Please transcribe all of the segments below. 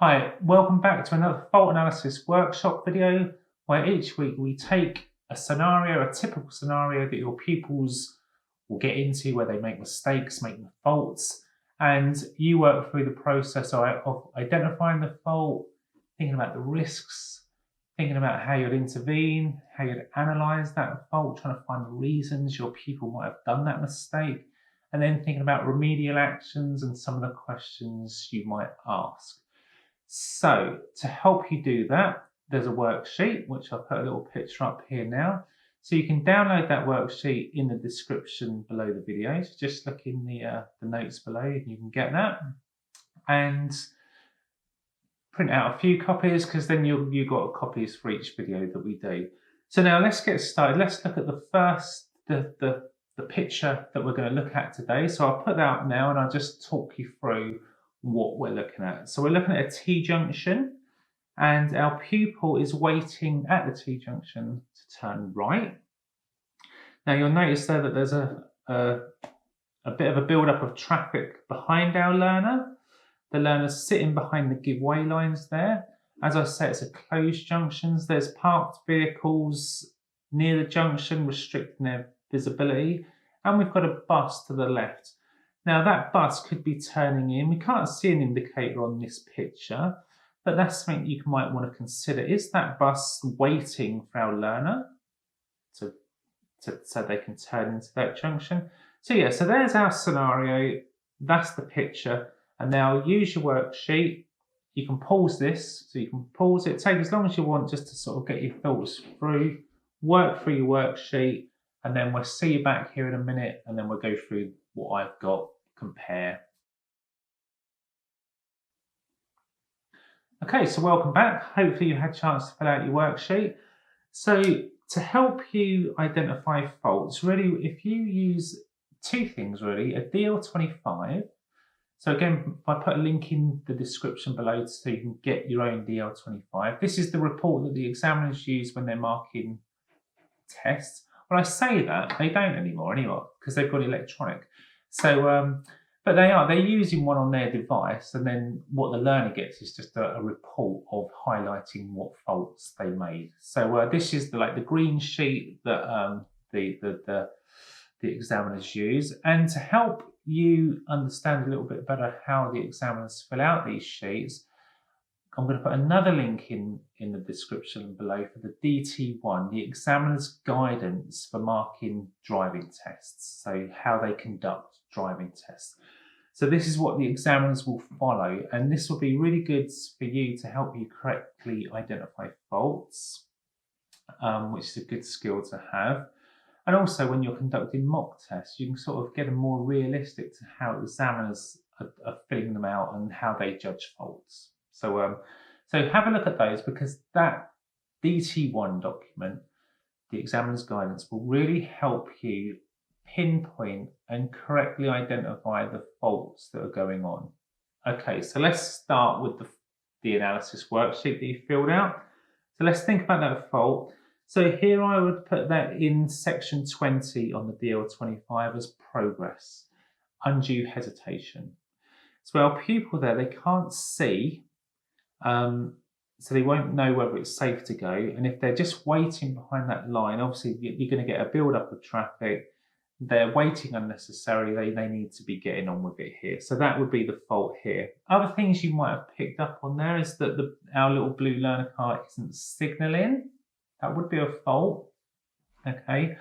Hi, welcome back to another fault analysis workshop video where each week we take a scenario, a typical scenario that your pupils will get into where they make mistakes, make faults, and you work through the process of identifying the fault, thinking about the risks, thinking about how you'd intervene, how you'd analyse that fault, trying to find the reasons your pupil might have done that mistake, and then thinking about remedial actions and some of the questions you might ask. So to help you do that, there's a worksheet, which I'll put a little picture up here now. So you can download that worksheet in the description below the video. So just look in the notes below and you can get that. And print out a few copies because then you've got copies for each video that we do. So now let's get started. Let's look at the first, the picture that we're going to look at today. So I'll put that up now and I'll just talk you through what we're looking at. So we're looking at a T-junction and our pupil is waiting at the T-junction to turn right. Now you'll notice there that there's a bit of a build-up of traffic behind our learner. The learner's sitting behind the give-way lines there. As I say, it's a closed junctions. There's parked vehicles near the junction restricting their visibility, and we've got a bus to the left. Now that bus could be turning in. We can't see an indicator on this picture, but that's something you might want to consider. Is that bus waiting for our learner so they can turn into that junction? So yeah, so there's our scenario. That's the picture. And now use your worksheet. You can pause this. So you can pause it. Take as long as you want just to sort of get your thoughts through, work through your worksheet, and then we'll see you back here in a minute and then we'll go through what I've got, compare. Okay, so welcome back. Hopefully you had a chance to fill out your worksheet. So to help you identify faults, really, if you use two things really, a DL25. So again, if I put a link in the description below so you can get your own DL25. This is the report that the examiners use when they're marking tests. Well, I say that, they don't anymore because they've got electronic. So, but they're using one on their device, and then what the learner gets is just a report of highlighting what faults they made. So this is the green sheet that the examiners use. And to help you understand a little bit better how the examiners fill out these sheets, I'm going to put another link in the description below for the DT1, the examiner's guidance for marking driving tests, so how they conduct driving tests. So this is what the examiners will follow, and this will be really good for you to help you correctly identify faults, which is a good skill to have. And also when you're conducting mock tests, you can sort of get a more realistic to how examiners are filling them out and how they judge faults. So have a look at those, because that DT1 document, the examiner's guidance, will really help you pinpoint and correctly identify the faults that are going on. Okay, so let's start with the analysis worksheet that you filled out. So let's think about that fault. So here I would put that in section 20 on the DL25 as progress, undue hesitation. So our pupil there, they can't see, so they won't know whether it's safe to go. And if they're just waiting behind that line, obviously you're going to get a build-up of traffic. They're waiting unnecessarily. They need to be getting on with it here. So that would be the fault here. Other things you might have picked up on there is that our little blue learner car isn't signalling. That would be a fault. Okay.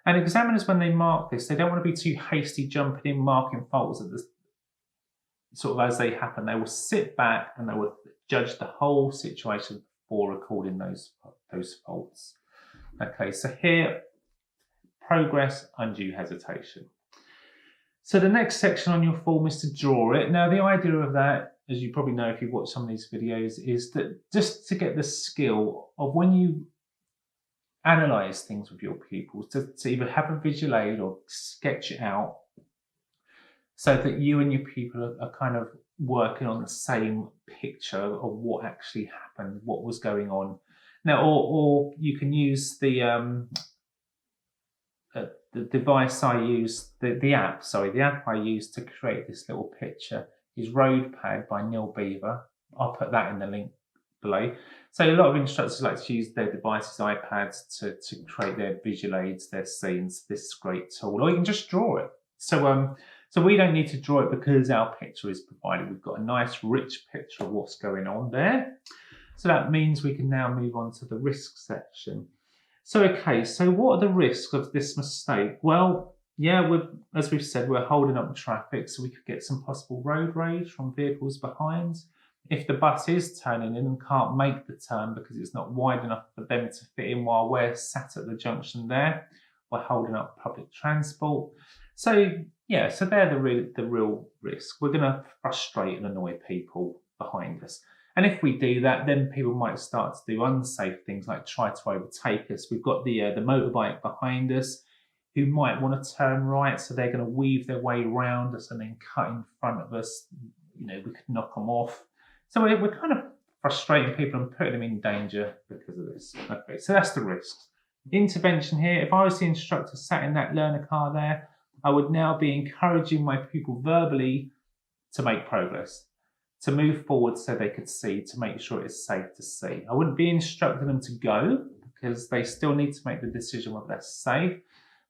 And examiners, when they mark this, they don't want to be too hasty jumping in, marking faults at the sort of as they happen. They will sit back and they will judge the whole situation before recording those faults. Okay, so here, progress, undue hesitation. So the next section on your form is to draw it. Now the idea of that, as you probably know if you've watched some of these videos, is that just to get the skill of when you analyse things with your pupils, to either have a visual aid or sketch it out, so that you and your pupil are kind of working on the same picture of what actually happened, what was going on. Now, or you can use the device I use, the app I use to create this little picture is RosPA by Neil Beaver. I'll put that in the link below. So a lot of instructors like to use their devices, iPads, to create their visual aids, their scenes. This is a great tool, or you can just draw it. So we don't need to draw it because our picture is provided. We've got a nice rich picture of what's going on there. So that means we can now move on to the risk section. So okay, so what are the risks of this mistake? Well, yeah, as we've said, we're holding up traffic, so we could get some possible road rage from vehicles behind. If the bus is turning in and can't make the turn because it's not wide enough for them to fit in while we're sat at the junction there, we're holding up public transport. So yeah, so they're the real risk. We're going to frustrate and annoy people behind us. And if we do that, then people might start to do unsafe things like try to overtake us. We've got the motorbike behind us who might want to turn right, so they're going to weave their way around us and then cut in front of us. You know, we could knock them off. So we're kind of frustrating people and putting them in danger because of this. Okay, so that's the risks. Intervention here. If I was the instructor sat in that learner car there, I would now be encouraging my pupil verbally to make progress, to move forward so they could see, to make sure it's safe to see. I wouldn't be instructing them to go because they still need to make the decision whether that's safe,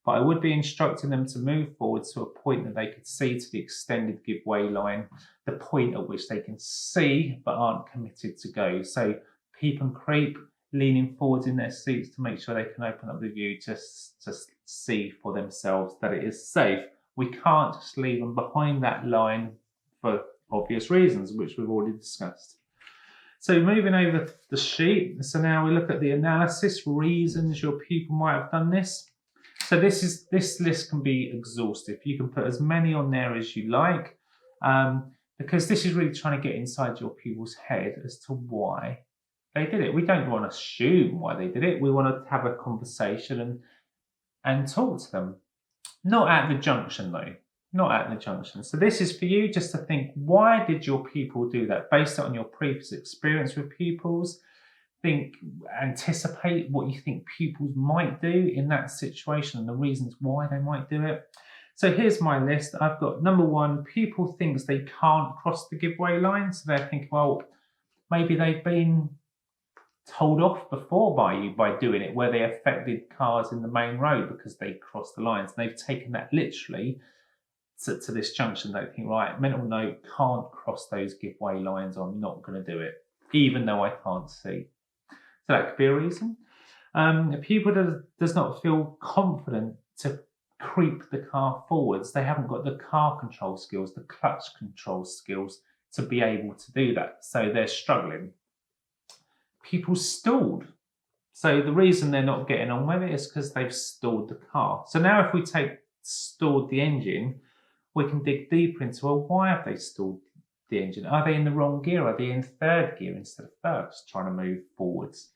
but I would be instructing them to move forward to a point that they could see to the extended give way line, the point at which they can see but aren't committed to go. So peep and creep, leaning forwards in their seats to make sure they can open up the view to see for themselves that it is safe. We can't just leave them behind that line for obvious reasons, which we've already discussed. So moving over to the sheet. So now we look at the analysis, reasons your pupil might have done this. So this list can be exhaustive. You can put as many on there as you like, because this is really trying to get inside your pupil's head as to why they did it. We don't want to assume why they did it. We want to have a conversation and talk to them. Not at the junction though. Not at the junction. So this is for you just to think, why did your pupil do that? Based on your previous experience with pupils, anticipate what you think pupils might do in that situation and the reasons why they might do it. So here's my list. I've got number 1, pupil thinks they can't cross the giveaway line. So they're thinking, well, maybe they've been told off before by you by doing it, where they affected cars in the main road because they crossed the lines. And they've taken that literally to this junction. They think, right, mental note, can't cross those giveaway lines. I'm not going to do it, even though I can't see. So that could be a reason. A pupil does not feel confident to creep the car forwards. They haven't got the car control skills, the clutch control skills to be able to do that. So they're struggling. People stalled. So the reason they're not getting on with it is because they've stalled the car. So now if we take stalled the engine, we can dig deeper into, well, why have they stalled the engine? Are they in the wrong gear? Are they in 3rd gear instead of 1st, trying to move forwards?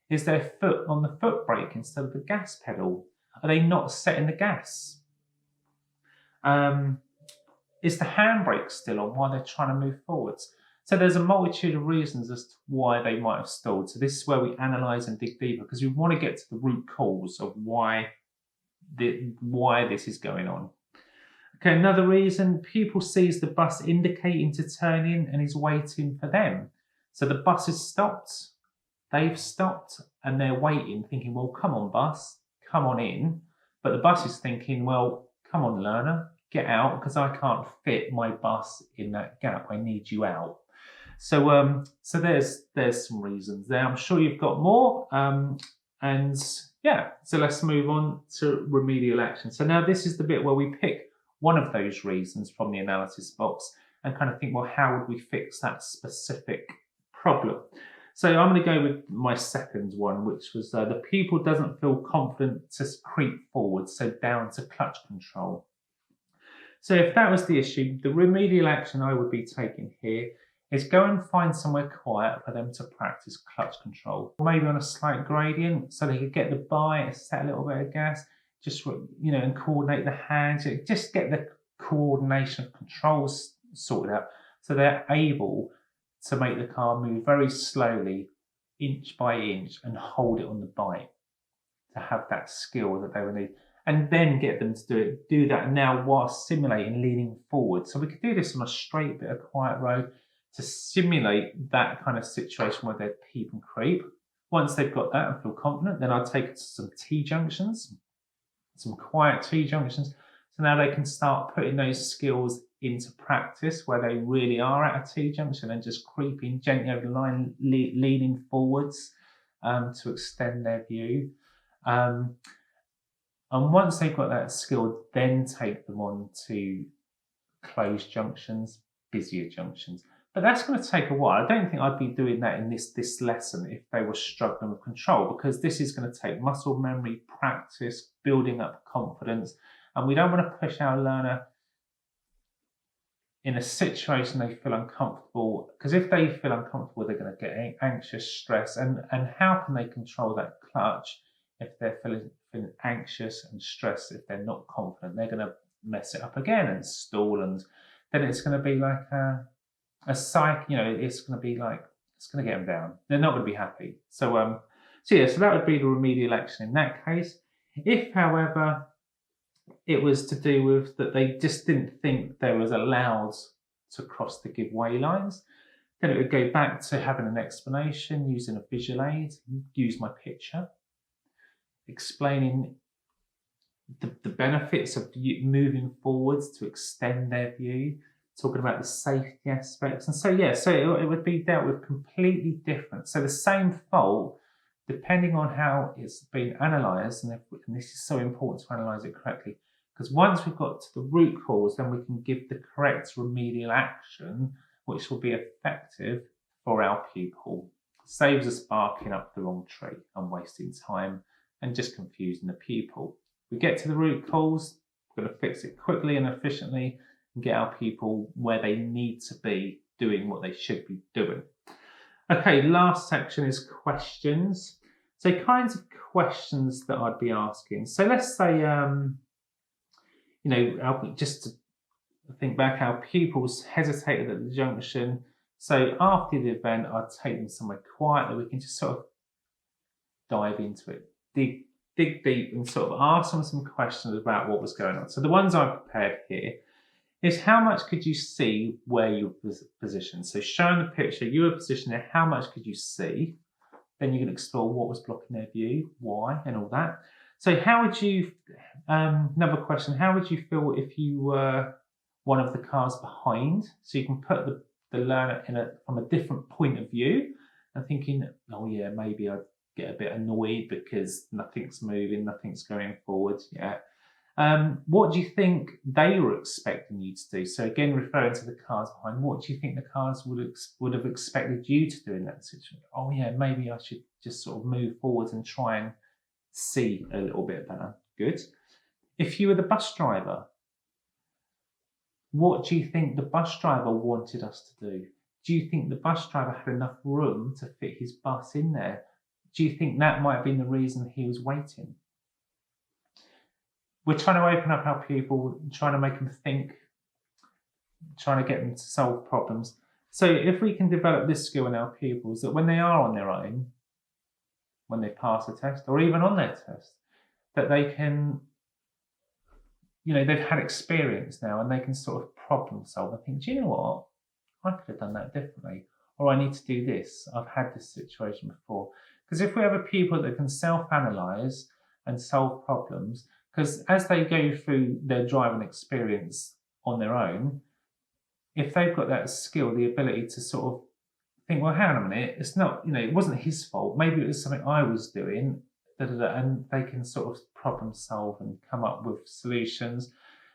Is their foot on the foot brake instead of the gas pedal? Are they not setting the gas? Is the handbrake still on while they're trying to move forwards? So there's a multitude of reasons as to why they might have stalled. So this is where we analyse and dig deeper, because we want to get to the root cause of why this is going on. Okay, another reason, pupil sees the bus indicating to turn in and is waiting for them. So the bus has stopped, they've stopped, and they're waiting, thinking, well, come on, bus, come on in. But the bus is thinking, well, come on, learner, get out, because I can't fit my bus in that gap. I need you out. So there's some reasons there. I'm sure you've got more. And yeah, so let's move on to remedial action. So now this is the bit where we pick one of those reasons from the analysis box and kind of think, well, how would we fix that specific problem? So I'm going to go with my second one, which was the pupil doesn't feel confident to creep forward, so down to clutch control. So if that was the issue, the remedial action I would be taking here is go and find somewhere quiet for them to practice clutch control. Maybe on a slight gradient so they could get the bite, set a little bit of gas, just, you know, and coordinate the hands, just get the coordination of controls sorted out so they're able to make the car move very slowly, inch by inch, and hold it on the bike, to have that skill that they would need. And then get them to do that now while simulating leaning forward. So we could do this on a straight bit of quiet road, to simulate that kind of situation where they peep and creep. Once they've got that and feel confident, then I'll take it to some T-junctions, some quiet T-junctions. So now they can start putting those skills into practice where they really are at a T-junction and just creeping gently over the line, leaning forwards to extend their view. And once they've got that skill, then take them on to closed junctions, busier junctions. But that's going to take a while. I don't think I'd be doing that in this lesson if they were struggling with control, because this is going to take muscle memory, practice, building up confidence. And we don't want to push our learner in a situation they feel uncomfortable, because if they feel uncomfortable, they're going to get anxious, stress. And how can they control that clutch if they're feeling anxious and stressed? If they're not confident, they're going to mess it up again and stall, and then it's going to be like a psych, it's going to get them down. They're not going to be happy. So that would be the remedial action in that case. If, however, it was to do with that they just didn't think they was allowed to cross the give way lines, then it would go back to having an explanation, using a visual aid, use my picture, explaining the benefits of moving forwards to extend their view, talking about the safety aspects. And so it would be dealt with completely different. So the same fault, depending on how it's been analysed, and this is so important to analyse it correctly, because once we've got to the root cause, then we can give the correct remedial action, which will be effective for our pupil. Saves us barking up the wrong tree and wasting time and just confusing the pupil. We get to the root cause, we're going to fix it quickly and efficiently and get our pupil where they need to be doing what they should be doing. Okay, last section is questions. So kinds of questions that I'd be asking. So let's say, just to think back, our pupils hesitated at the junction. So after the event, I'd take them somewhere quiet that we can just sort of dive into it, dig deep and sort of ask them some questions about what was going on. So the ones I've prepared here is how much could you see where you were positioned? So showing the picture, you were positioned there, how much could you see? Then you can explore what was blocking their view, why, and all that. So how would you, another question, how would you feel if you were one of the cars behind? So you can put the learner from a different point of view and thinking, oh yeah, maybe I'd get a bit annoyed because nothing's moving, nothing's going forward yet. What do you think they were expecting you to do? So again, referring to the cars behind, what do you think the cars would have expected you to do in that situation? Oh yeah, maybe I should just sort of move forward and try and see a little bit better. Good. If you were the bus driver, what do you think the bus driver wanted us to do? Do you think the bus driver had enough room to fit his bus in there? Do you think that might have been the reason he was waiting? We're trying to open up our pupil, trying to make them think, trying to get them to solve problems. So if we can develop this skill in our pupils, that when they are on their own, when they pass a test, or even on their test, that they can, they've had experience now and they can sort of problem solve and think, do you know what? I could have done that differently. Or I need to do this. I've had this situation before. Because if we have a pupil that can self-analyse and solve problems, because as they go through their driving experience on their own, if they've got that skill, the ability to sort of think, well, hang on a minute, it's not, it wasn't his fault. Maybe it was something I was doing, and they can sort of problem solve and come up with solutions,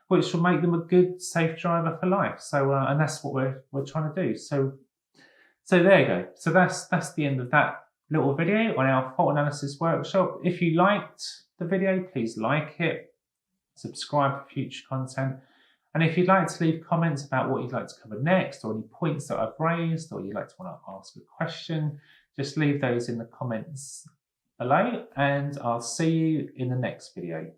which will make them a good, safe driver for life. So, and that's what we're trying to do. So there you go. So that's the end of that little video on our fault analysis workshop. If you liked the video, please like it, subscribe for future content. And if you'd like to leave comments about what you'd like to cover next, or any points that I've raised, or you'd like to want to ask a question, just leave those in the comments below, and I'll see you in the next video.